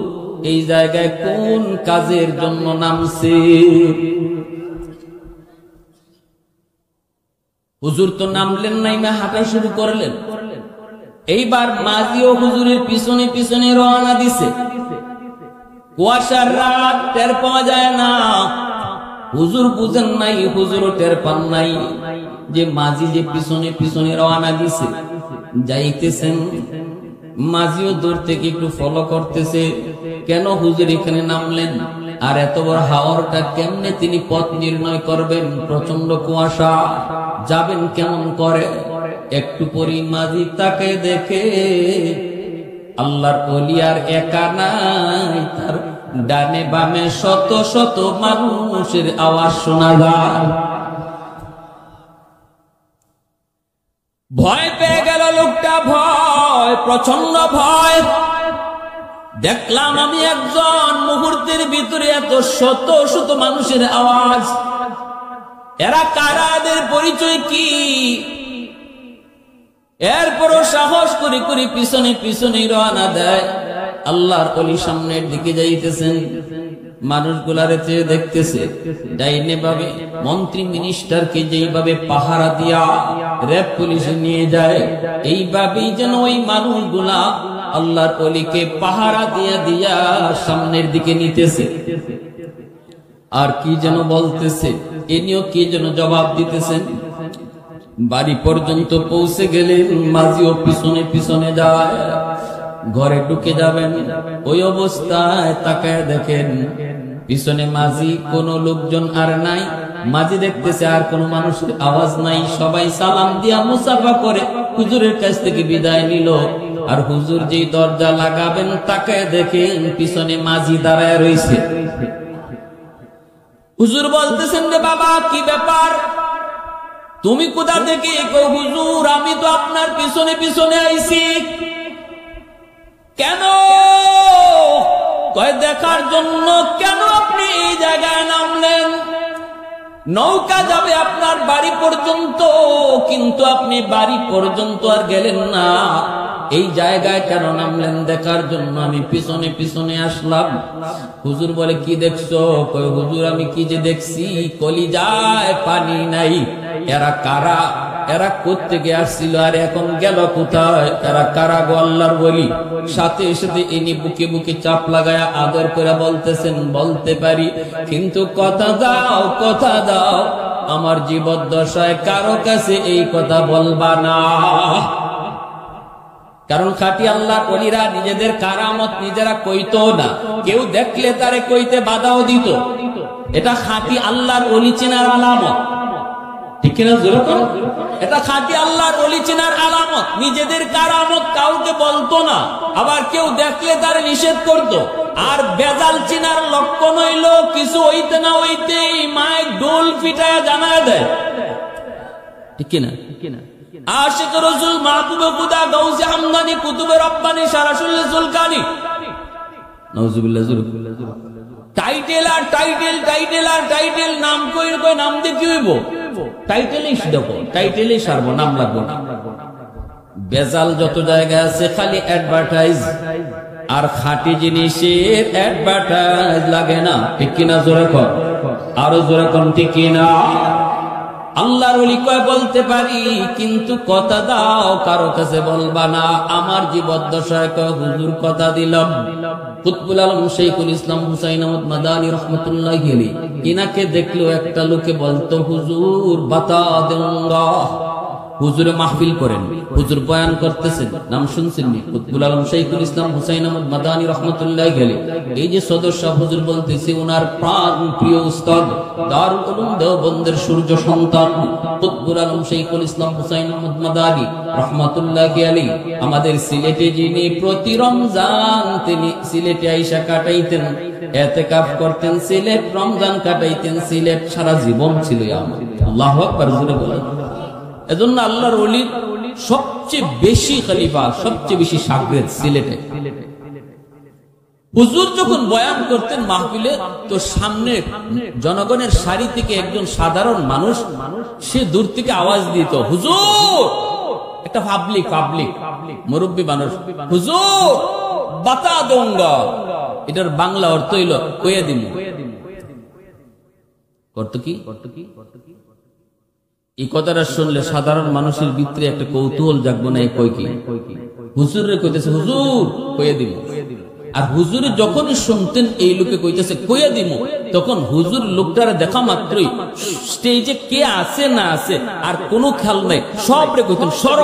এই জায়গায় কোন কাজের জন্য নামছে। হুজুর তো নামলেন নাই, না হাঁটা শুরু করলেন। এইবার মাঝিও হুজুরের পিছনে পিছনে রওনা দিছে। কুয়াশার রাত, টের পাওয়া যায় না, হুজুর বুঝেন নাই, হুজুরও টের পান নাই যে মাঝি যে পিছনে পিছনে রওনা দিছে। যাইতেছেন মাঝিও দূর থেকে একটু ফলো করতেছে, কেন হুজুর এখানে নামলেন, আর এত বড় হাওরটা কেমনে তিনি পথ নির্ণয় করবেন, প্রচন্ড কুয়াশা, যাবেন কেমন করে। একটু পরই মাঝি তাকে দেখে আল্লাহর ওলি আর একা নাই, তার ডানে বামে শত শত মানুষের আওয়াজ শোনা যায়। ভয় পেয়ে গেল লোকটা, ভয়, প্রচন্ড ভয়। দেখলাম আমি একজন, মুহূর্তের ভিতরে এত শত শত মানুষের আওয়াজ, এরা কারা, এদের পরিচয় কি? এরপরও সাহস করে করে পিছনে পিছনে রওনা দেয়। আল্লাহর ওলি সামনের দিকে যাইতেছেন, মানুষগুলারে চেয়ে দেখতেছে। ডাইনে ভাবে মন্ত্রী মিনিস্টারকে যেইভাবে পাহারা দিয়া র্যাব পুলিশে নিয়ে যায়, এইভাবেই যেন ওই মানুষগুলা আল্লাহর ওলিকে পাহারা দিয়া দিয়া সামনের দিকে নিতেছে। আর কি যেন বলতেছে, ইনিও কি যেন জবাব দিতেছেন। বাড়ি পর্যন্ত পৌঁছে গেলে মাঝিও পিছনে পিছনে যায়। ঘরে ঢুকে যাবেন, ওই অবস্থায় তাকায় দেখেন পিছনে মাঝি, কোন লোকজন আর নাই। মাঝি দেখতেছে আর কোন মানুষের আওয়াজ নাই। সবাই সালাম দিয়া মুসাফা করে হুজুরের কাছ থেকে বিদায় নিল। আর হুজুর যেই দরজা লাগাবেন তাকায় দেখেন পিছনে মাঝি দাঁড়ায় রয়েছে। হুজুর বলতেছেন রে বাবা, কি ব্যাপার, তুমি কোথা থেকে? হুজুর, আমি তো আপনার পিছনে পিছনে আইছি। কেন? কয় দেখার জন্য। কেন আপনি এই জায়গায় নামলেন? নৌকা যাবে আপনার বাড়ি পর্যন্ত, কিন্তু আপনি বাড়ি পর্যন্ত আর গেলেন না, এই জায়গায় কেন নামলেন? দেখার জন্য আমি পিছনে পিছনে আসলাম। হুজুর বলে, কি দেখছো? কয় হুজুর, আমি কি যে দেখছি, কলিজায় পানি নাই। এরা কারা? এরা কোত্থেকে আসছিল আর এখন গেল কোথায়? এরা কারা গো আল্লাহর ওলি? সাথে সাথে ইনি বুকে বুকে চাপ লাগায়া আদর করে বলতেছেন, বলতে পারি, কিন্তু কথা দাও, কথা দাও, আমার জীবদ্দশায় কারো কাছে এই কথা বলবা না। কারণ খাঁটি আল্লাহর ওলিরা নিজেদের কারামত নিজেরা কইতো না, কেউ দেখলে তারে কইতে বাধাও দিত। এটা খাঁটি আল্লাহর ওলি চেনার আলামত, ঠিক কিনা? যেরকম এটা খাঁটি আল্লাহর ওলি চেনার আলামত। নিজেদের কারামত কাউকে বলতো না, আবার কেউ দেখলে তারে নিষেধ করত। আর বেজাল চেনার লক্ষণ হইল কিছু হইতে না হইতে মাইক ডোল ফিটায় জানায় দেয়, ঠিক কিনা? আশিক রাসূল, মাহবুবে খুদা, গাউসে হামদানি, কুতুবে রব্বানি, শারাসুল সুলকানি, নাউজুবিল্লাহ। টাইটেল আর টাইটেল, টাইটেল আর টাইটেল, নাম কই কই নাম দিয়ে কি হইব? টাইটেলই দেখো, টাইটেলই সারবো, নাম লাগবো না। বেজাল যত জায়গা আছে খালি অ্যাডভার্টাইজ, আর খাঁটি জিনিসের অ্যাডভার্টাইজ লাগে না, ঠিক কিনা? জোরে কর, আরো জোরে কর, ঠিক কিনা? আল্লাহর ওলি কয় বলতে পারি, কিন্তু কথা দাও, কারো কাছে বলবা না। আমার জীবদ্দশায় কয় হুজুর কথা দিলাম। কুতবুল আলম শাইখুল ইসলাম হুসাইন আহমদ মাদানী রাহমাতুল্লাহি আলাইহি, ইনাকে দেখলো একটা লোকে বলতো, হুজুর বাতা দেউঙ্গা। হুজুরে মাহফিল করেন, হুজুর বয়ান করতেছেন, নাম শুনছেন নি? কুতবুল আলম শাইখুল ইসলাম হুসাইন আহমদ মাদানী রাহমাতুল্লাহি আলাইহি। এই যে সদস্য হুজুর বলতেছে, ওনার প্রাণ প্রিয় উস্তাদ, দারুল উলুম দেওবন্দের সূর্য সন্তান কুতবুল আলম শাইখুল ইসলাম হুসাইন আহমদ মাদানী রাহমাতুল্লাহি আলাইহি, আমাদের সিলেটে যিনি প্রতি রমজান তিনি সিলেটে আইসা কাটাইতেন, ইতিকাফ করতেন, সিলেট রমজান কাটাইতেন, সিলেট সারা জীবন ছিল আমার। আল্লাহু আকবার, জোরে বলেন। এজন্য আল্লাহর ওলির সবচেয়ে বেশি খলিফা, সবচেয়ে বেশি শাগরেদ সিলেটে। হুজুর যখন বয়ান করতেন মাহফিলে, তো সামনে জনগণের সারি থেকে একজন সাধারণ মানুষ সে দূর থেকে আওয়াজ দিত, হুজুর। একটা পাবলিক মুরব্বী মানুষ, হুজুর বাতা দোঙ্গা। এটার বাংলা অর্থ হইল কইয়া দিন। করত কি? এই কথাটা শুনলে সাধারণ মানুষের ভিতরে একটা কৌতূহল জাগবো না, কই কি? হুজুরে কইতেছে, হুজুর কইয়া দিব। আর হুজুরে যখনই শুনতেন এই লোকে কইতেছে কইয়া দিব, তখন হুজুর লোকটারে দেখা মাত্রই স্টেজে কে আছে না আছে আর কোনো খেয়াল নাই, সবরে কইতেন সর,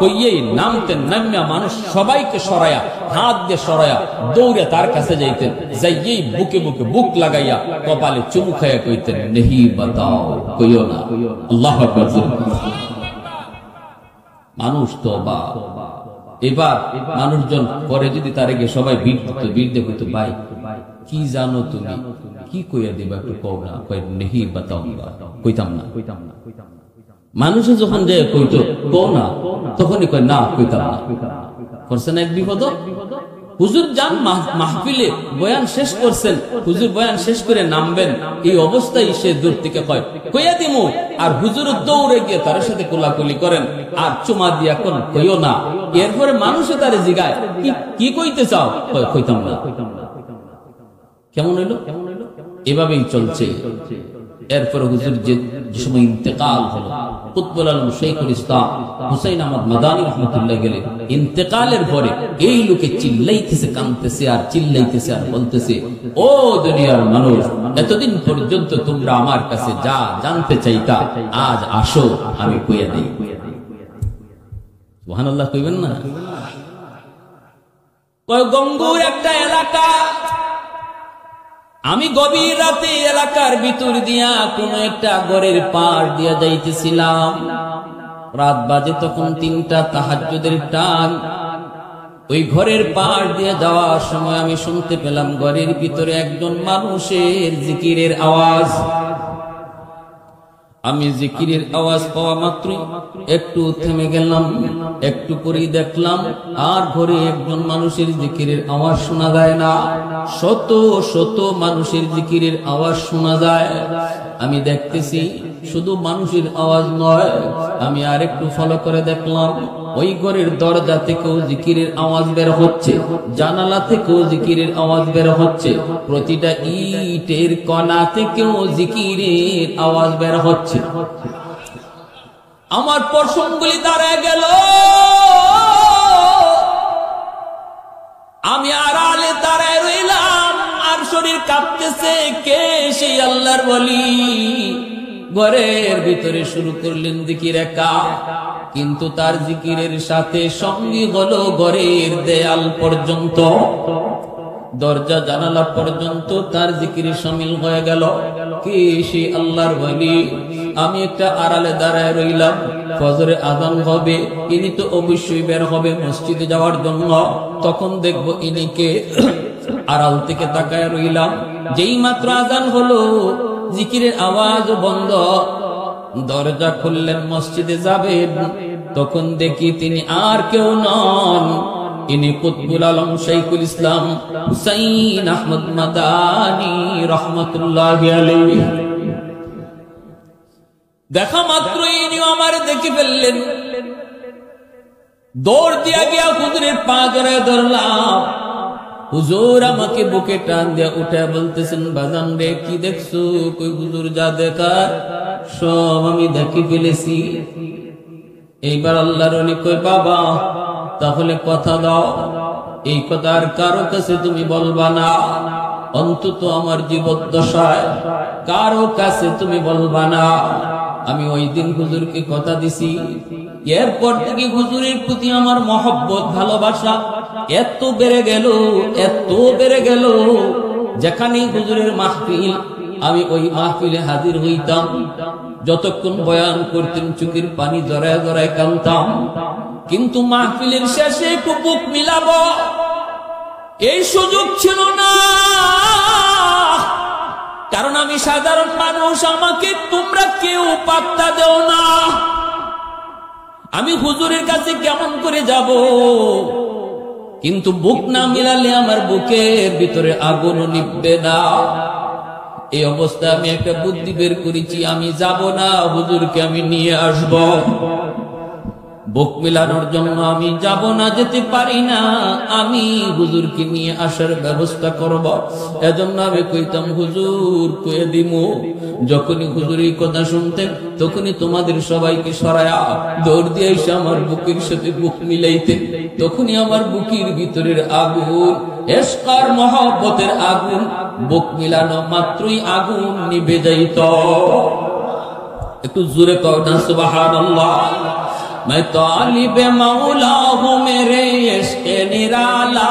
কইয়েই নামতেন। নামিয়া মানুষ সবাইকে সরায়া, হাত দিয়ে সরায়া দৌড়ে তার কাছে যাইতেন, যাইয়েই বুকে বুকে বুক লাগাইয়া কপালে চুমু খাইয়া কইতেন, নেহি বাতাও, কইও না। আল্লাহু আকবার। মানুষ তো বা এবার মানুষজন পরে যদি তারে গিয়ে সবাই ভিড় দেখতো, ভাই কি জানো তুমি, কি কইয়া দিবা একটু কও না, কই নেহি বাতাও, কইতাম না। মানুষে যখন যে কইতো কও না, তখনই কয় না কইতাম না। করছে না এক বিপদ? হুজুর যান মাহফিলে বয়ান শেষ করছেন, হুজুর বয়ান শেষ করে নামবেন, এই অবস্থায় সে দূর থেকে কয় কইয়া দিমু, আর হুজুর দৌড়ে গিয়ে তার সাথে কোলাকুলি করেন আর চুমা দিয়া কোন কইও না। এরপরে মানুষে তারে জিগায় কি কইতে চাও, কইতাম না। কেমন হইল? এভাবেই চলছে। এরপর হুজুর যে সময় ইন্তেকাল হলো, কুতবুল আলম শেখুল ইসলাম হুসাইন আহমদ মাদানী রহমতুল্লাহ গেলে ইন্তেকালের পরে এই লোকে চিল্লাইতেছে, কাঁদতেছে আর চিল্লাইতেছে আর বলতেছে, ও দুনিয়ার মানুষ, এতদিন পর্যন্ত তোমরা আমার কাছে যা জানতে চাইতা, আজ আসো আমি কইয়া দেই। সুবহানাল্লাহ কইবেন না? গঙ্গুর একটা এলাকা, আমি গভীর রাতে এলাকার ভিতর দিয়া কোন একটা ঘরের পার দিয়া যাইতেছিলাম। রাত বাজে তখন 3টা, তাহাজ্জুদের টাইম। ওই ঘরের পার দিয়ে যাওয়ার সময় আমি শুনতে পেলাম ঘরের ভিতরে একজন মানুষের জিকিরের আওয়াজ। আমি জিকিরের আওয়াজ পাওয়া মাত্রই একটু থেমে গেলাম, একটু পরেই দেখলাম আর ঘরে একজন মানুষের জিকিরের আওয়াজ শোনা যায় না, শত শত মানুষের জিকিরের আওয়াজ শোনা যায়। আমি দেখতেছি শুধু মানুষের আওয়াজ নয়, আমি আর একটু ফলো করে দেখলাম ওই ঘরের দরজা থেকেও জিকিরের আওয়াজ বের হচ্ছে, জানালা থেকেও জিকিরের আওয়াজ বের হচ্ছে, প্রতিটা ইটের কণা থেকেও জিকিরের আওয়াজ বের হচ্ছে। আমার পশমগুলি দাঁড়ায় গেল, আমি আড়ালে দাঁড়ায় রইলাম আর শরীর কাঁপতেছে। কে সেই আল্লাহর ওলি? ঘরের ভিতরে শুরু করলেন জিকির একা, কিন্তু তার জিকিরের সাথে সঙ্গী হলো ঘরের দেয়াল পর্যন্ত, দরজা জানালা পর্যন্ত তার জিকিরে শামিল হয়ে গেল। কে সেই আল্লাহর ওলি? আমি একটা আড়ালে দাঁড়ায় রইলাম, ফজরে আযান হবে, ইনি তো অবশ্যই বের হবে মসজিদে যাওয়ার জন্য, তখন দেখবো ইনিকে। আড়াল থেকে তাকায় রইলাম, যেই মাত্র আযান হলো জিকিরের আওয়াজ বন্ধ, দরজা খুললেন মসজিদে যাবেন, তখন দেখি তিনি আর কেউ নন, ইনি কুতবুল আলম শেখুল ইসলাম হুসাইন আহমদ মাদানী রহমতুল্লাহি আলাইহি। দেখা মাত্র ইনি আমার দেখে ফেললেন, দৌড় দিয়া গিয়া হুজুরের পা জড়ায় ধরলাম। হুজুর আমাকে বুকে টান দিয়া উঠে বলতেছেন, বাজান রে কি দেখছো? কই হুজুর যা দেখার সব আমি দেখে ফেলেছি। এইবার আল্লাহর ওলি কই, বাবা তাহলে কথা দাও, এই কথা আর কারো কাছে তুমি বলবা না, অন্তত আমার জীবদ্দশায় কারো কাছে তুমি বলবা না। আমি ওই দিন হুজুরকে কথা দিছি, এরপর থেকে হুজুরের প্রতি আমার মহব্বত ভালোবাসা এত বেড়ে গেল, এত বেড়ে গেল, যেখানে হুজুরের মাহফিল আমি ওই মাহফিলে হাজির হইতাম, যতক্ষণ বয়ান করতেন চোখের পানি জড়ায় জড়ায় কাঁদতাম, কিন্তু মাহফিলের শেষে একটু বুক মিলাবো এই সুযোগ ছিল না, কারণ আমি সাধারণ মানুষ, আমাকে তোমরা কেউ পাত্তা দেও না। আমি হুজুরের কাছে কেমন করে যাব? কিন্তু বুক না মিলালে আমার বুকের ভিতরে আগুন নিভবে না। এই অবস্থায় আমি একটা বুদ্ধি বের করেছি, আমি যাব না, হুজুরকে আমি নিয়ে আসব। বুক মিলানোর জন্য আমি যাব না, যেতে পারি না, আমি হুজুরকে নিয়ে আসার ব্যবস্থা করব। এজন্য আমি কইতাম, হুজুর কয়ে দিমু। যখনই হুজুর এই কথা শুনতেন তখনই তোমাদের সবাইকে সরায়া দৌড় দিয়ে এসে আমার বুকের সাথে বুক মিলাইতেন, তখনই আমার বুকের ভিতরের আগুন, ইশক আর মহব্বতের আগুন, বুক মিলানো মাত্রই আগুন নিভে যাইত। একটু জোরে কও না সুবহানাল্লাহ। मैं तालिब मौला हूँ मेरे इश्क निराला,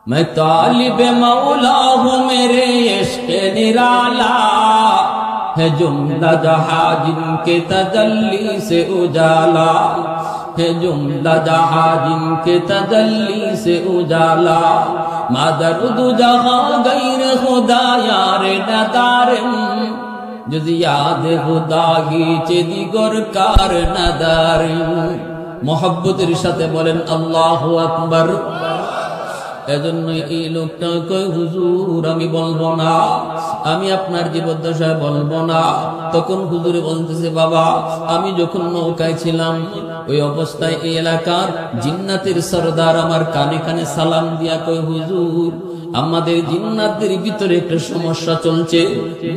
मैं तालिब मौला हूँ मेरे इश्क निराला, है जुमला जहां जिनके तजल्ली से उजाला, है जुमला जहां जिनके तजल्ली से उजाला, मादरुद जहां गैर खुदा यार नदारम, जुज याद खुदा की दिगर कार नदार, মহব্বতের সাথে বলেন আল্লাহু আকবার। এজন্য এই লোকটা কয় হুজুর আমি বলবো না, আমি আপনার জীবদ্দশায় বলবো না। তখন হুজুরে বলতেছে বাবা আমি যখন নৌকায় ছিলাম ওই অবস্থায় এই এলাকার জিন্নাতের সরদার আমার কানে কানে সালাম দিয়া কয় হুজুর আমাদের জিন্নাতদের ভিতরে একটা সমস্যা চলছে,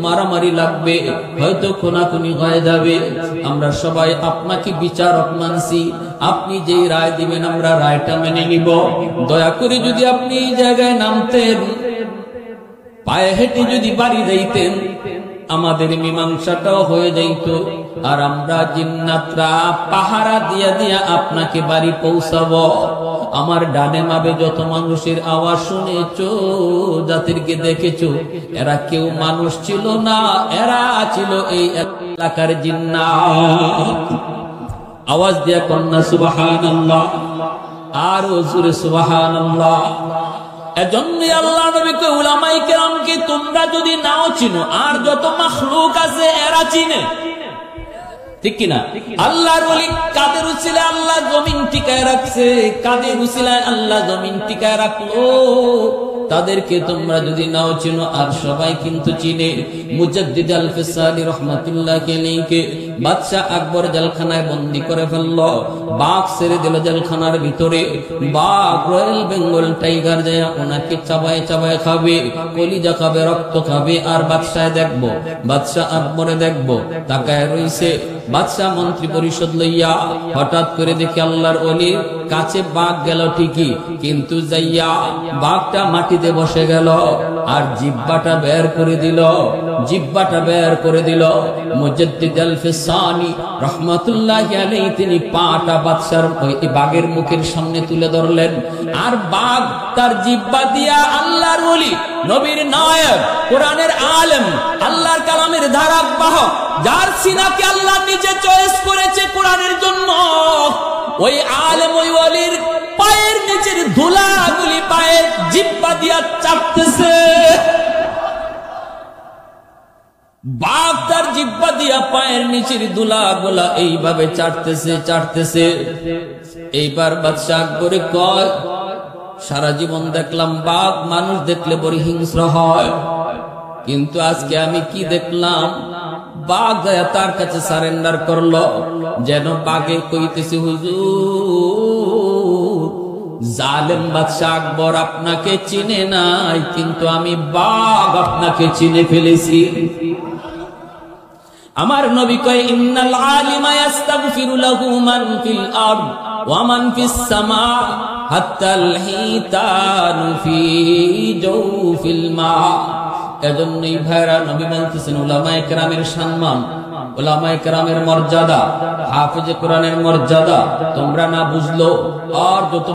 মারামারি লাগবে, হয়তো খুনাখুনি হয়ে যাবে। আমরা সবাই আপনাকে বিচারক মানছি, আপনি যেই রায় দিবেন আমরা রায়টা মেনে নিব। দয়া করে যদি আপনি এই জায়গায় নামতেন, পায়ে হেঁটে যদি বাড়ি যাইতেন আমাদের মীমাংসাটাও হয়ে যাইত, আর আমরা জিন্নাতরা পাহারা দিয়া দিয়া আপনাকে বাড়ি পৌঁছাবো। আমার ডানে মাবে যত মানুষের আওয়াজ শুনেছো, যাদেরকে দেখেছো, এরা কেউ মানুষ ছিল না, এরা ছিল এই এলাকার জিন্নাত। আওয়াজ দিয়া কন্যা সুবহানাল্লাহ, আর জোরে সুবহানাল্লাহ। এজন্যই আল্লাহ নবী কয় উলামায়ে কেরামকে তোমরা যদি নাও চিনো, আর যত মাখলুক আছে এরা চিনে, ঠিক কিনা? আল্লাহর ওলি কাদের উসিলায় আল্লাহ জমিন টিকায় রাখছে, কাদের উসিলায় আল্লাহ জমিন টিকায় রাখলো, তাদেরকে তোমরা যদি নাও চিনো, আর সবাই কিন্তু চিনে। মুজাদ্দিদ আল ফিসালি রাহমাতুল্লাহি আলাইহি বাদশা আকবর জেলখানায় বন্দী করে ফেললো, বাঘ ছেড়ে দিল জেলখানার ভিতরে। বাঘ রয়্যাল বেঙ্গল টাইগার যায় ওনাকে চাবায় চাবায় খাবে, কলিজা খাবে, রক্ত খাবে। আর বাদশায় দেখবো, বাদশা আকবরে দেখবো তাকায় রইছে। বাদশা মন্ত্রী পরিষদ লইয়া হঠাৎ করে দেখে আল্লাহর ওলির কাছে বাঘ গেল ঠিকই, কিন্তু যাইয়া বাঘটা মাটিতে বসে গেল আর জিহ্বাটা বের করে দিল, জিহ্বাটা বের করে দিল। মুজাদ্দিদ আল ফিসানি রাহমাতুল্লাহি আলাইহি তিনি পাটা বাদশার ওই বাঘের মুখের সামনে তুলে ধরলেন, আর বাঘ তার জিহ্বা দিয়া আল্লাহর ওলি, নবীর নায়ক, কোরআনের আলেম, আল্লাহর কালামের ধারক বাহক, যার সিনাকে আল্লাহ নিজে চয়েস করেছে কোরআনের জন্য, ওই আলেম ওই ওলির পায়ের নিচের ধুলাগুলি পায়ের জিহ্বা দিয়া চাপতেছে। বাঘ তার জিহ্বা দিয়া পায়ের নিচের ধুলাগুলা এইভাবে চাটতেছে চাটতেছে। এইবার বাদশা আকবরে কয় সারা জীবন দেখলাম বাঘ মানুষ দেখলে বড় হিংস্র হয়, কিন্তু আজকে আমি কি দেখলাম, বাঘ যায় তার কাছে সারেন্ডার করলো, যেন বাঘে কইতেছে হুজুর জালেম বাদশা আকবর আপনাকে চিনে নাই, কিন্তু আমি বাঘ আপনাকে চিনে ফেলেছি। আমার নবী কয় ইন্নাল আলিমা ইস্তাগফিরু লাহু মান ফিল আরদ ওয়া মান ফিস সামা হাত্তাল হিতানু ফি জাওফিল মা। এজন্যই ভাইরা নবী বলতেছেন উলামায়ে কেরামের সম্মান, উলামায়ে কেরামের মর্যাদা, হাফেজে কোরআনের মর্যাদা তোমরা না বুঝলো আর যত